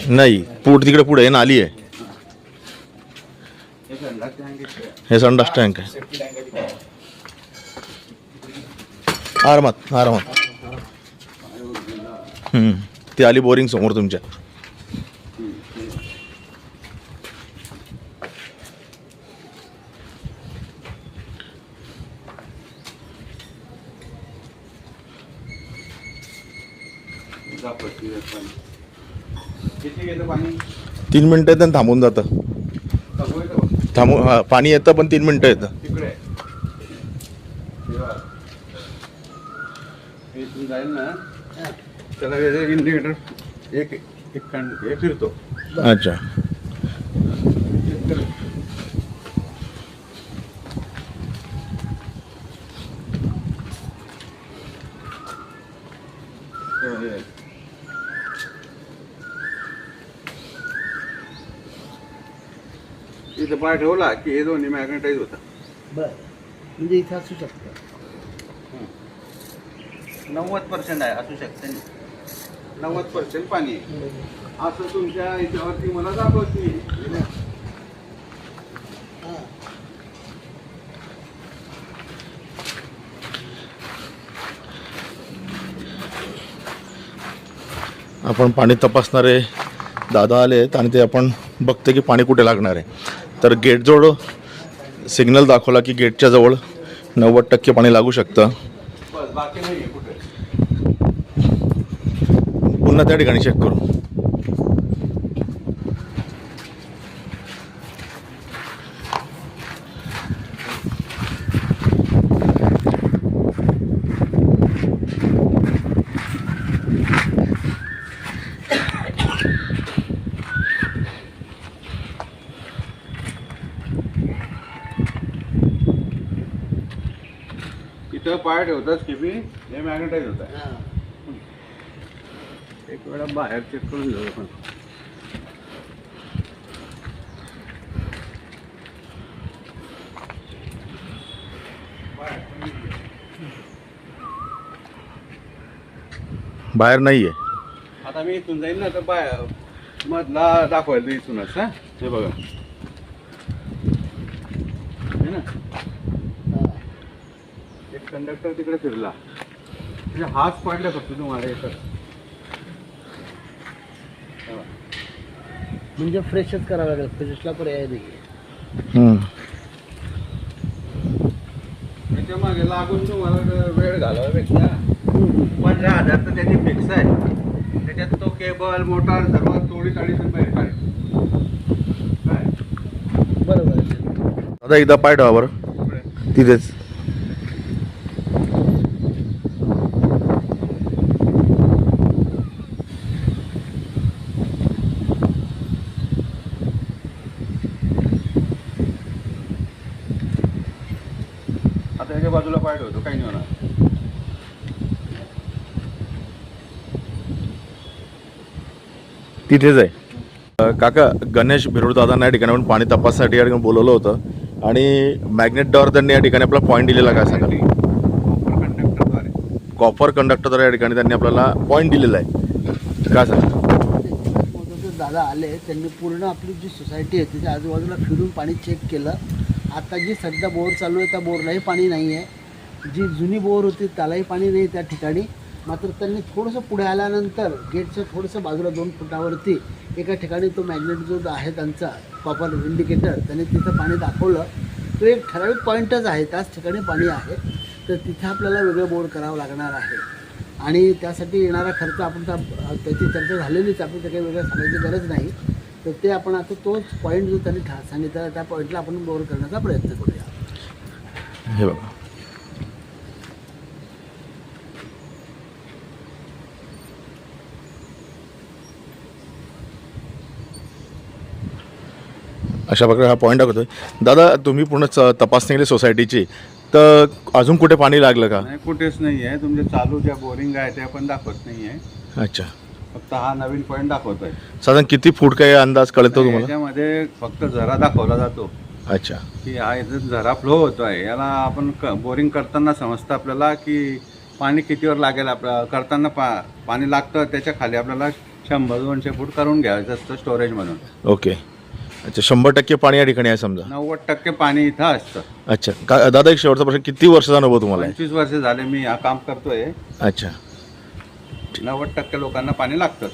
नाही तिकडे पुढे आहे, नाली आहे. हे संडास टँक आहे. आरामात आरामात. ती आली बोरिंग समोर तुमच्या. किती घेतं पाणी? 3 मिनिटं येतं थांबून जातं. थांबून पाणी येतं पण 3 मिनिटं येतं. तिकडे इथून जाईल ना त्याला इंडिकेटर एक हे फिरतो. अच्छा. इथं पाय ठेवला की हे दोन्ही मॅग्नेटाईज होतं. बरं, म्हणजे इथं असू शकतं. 90% आहे, असू शकते. 90% पाणी आहे असं तुमच्या याच्यावरती मला दाखवते. आपण पाणी तपासणारे दादा आले आहेत आणि ते आपण बघते की पाणी कुठे लागणार आहे. तर गेटजवळ सिग्नल दाखवला की गेटच्या जवळ 90% पाणी लागू शकतं. बस, बाकी नाही आहे कुठे. पुन्हा त्या ठिकाणी चेक करू. इथं पाय ठेवताच की मी हे मॅग्नेटाईज होत आहे. एक वेळा बाहेर चेक करून घेऊ आपण. बाहेर नाही आहे. आता मी इथून जाईल ना तर बाहेर मधला दाखवायला इथूनच. हा, हे बघा हे ना, एक कंडक्टर तिकडे फिरला म्हणजे हाच पडला फक्त तुम्हाला येतात. म्हणजे फ्रेशच करावं लागेल, फ्रेशला पर्याय नाही. त्याच्या मागे लागून तुम्हाला वेळ घालवापेक्षा 15,000 तर त्याची फिक्स आहे. त्याच्यात तो केबल मोटार सर्व तोडी ताडी बाहेर काढेल. काय बरोबर आहे. आता एकदा पाय ठेवा बरं तिथेच. आता याच्या बाजूला पाय ठेवतो, काही नाही होणार. तिथेच आहे. काका, गणेश भिरोडदादांना या ठिकाणी आपण पाणी तपासासाठी या ठिकाणी बोलवलं होतं आणि मॅग्नेट डॉर त्यांनी या ठिकाणी आपला पॉईंट दिलेला. काय सांगा? कंडक्टरद्वारे कॉपर कंडक्टरद्वारे या ठिकाणी त्यांनी आपल्याला पॉईंट दिलेला आहे. काय सांगा? दादा आले, त्यांनी पूर्ण आपली जी सोसायटी आहे त्याच्या आजूबाजूला फिरून पाणी चेक केलं. आता जी सध्या बोर चालू आहे त्या बोरलाही पाणी नाही आहे. जी जुनी बोर होती त्यालाही पाणी नाही त्या ठिकाणी. मात्र त्यांनी थोडंसं पुढे आल्यानंतर गेटच्या थोडंसं बाजूला 2 फुटावरती एका ठिकाणी तो मॅग्नेट जो आहे त्यांचा कॉपर इंडिकेटर, त्यांनी तिथं पाणी दाखवलं. तो एक ठराविक पॉईंटच आहे, त्याच ठिकाणी पाणी आहे. तर तिथे आपल्याला वेगळं बोर करावं लागणार आहे आणि त्यासाठी येणारा खर्च आपण त्याची चर्चा झालेलीच, आपण ते काही वेगळं सांगायची गरज नाही. तर ते आपण आता तोच पॉईंट जो त्यांनी सांगितला त्या पॉईंटला आपण बोर करण्याचा प्रयत्न करूया. हे बघा, अशा प्रकारे हा पॉईंट दाखवतोय. दादा, तुम्ही पूर्ण तपासणी केली सोसायटीची, तर अजून कुठे पाणी लागलं का? नाही, कुठेच नाही आहे. तुमचे चालू ज्या बोरिंग आहे त्या पण दाखवत नाही आहे. अच्छा, फक्त हा नवीन पॉईंट दाखवतोय. साधारण किती फूट काय अंदाज कळतो तुम्हाला? याच्यामध्ये फक्त झरा दाखवला जातो. अच्छा, की हा इथं झरा फ्लो होतो आहे. याला आपण बोरिंग करताना समजतं आपल्याला की पाणी कितीवर लागेल आपलं करताना पाणी लागतं त्याच्या खाली आपल्याला 100-200 फूट करून घ्यायचं असतं स्टोरेज म्हणून. ओके. अच्छा, 100% पाणी या ठिकाणी आहे समजा. 90% पाणी इथं असतं. अच्छा. का दादा, एक शेवटचा प्रश्न, किती वर्षाचा अनुभव तुम्हाला आहे? 25 वर्ष झाले मी हा काम करतोय. अच्छा. 90% लोकांना पाणी लागतंच.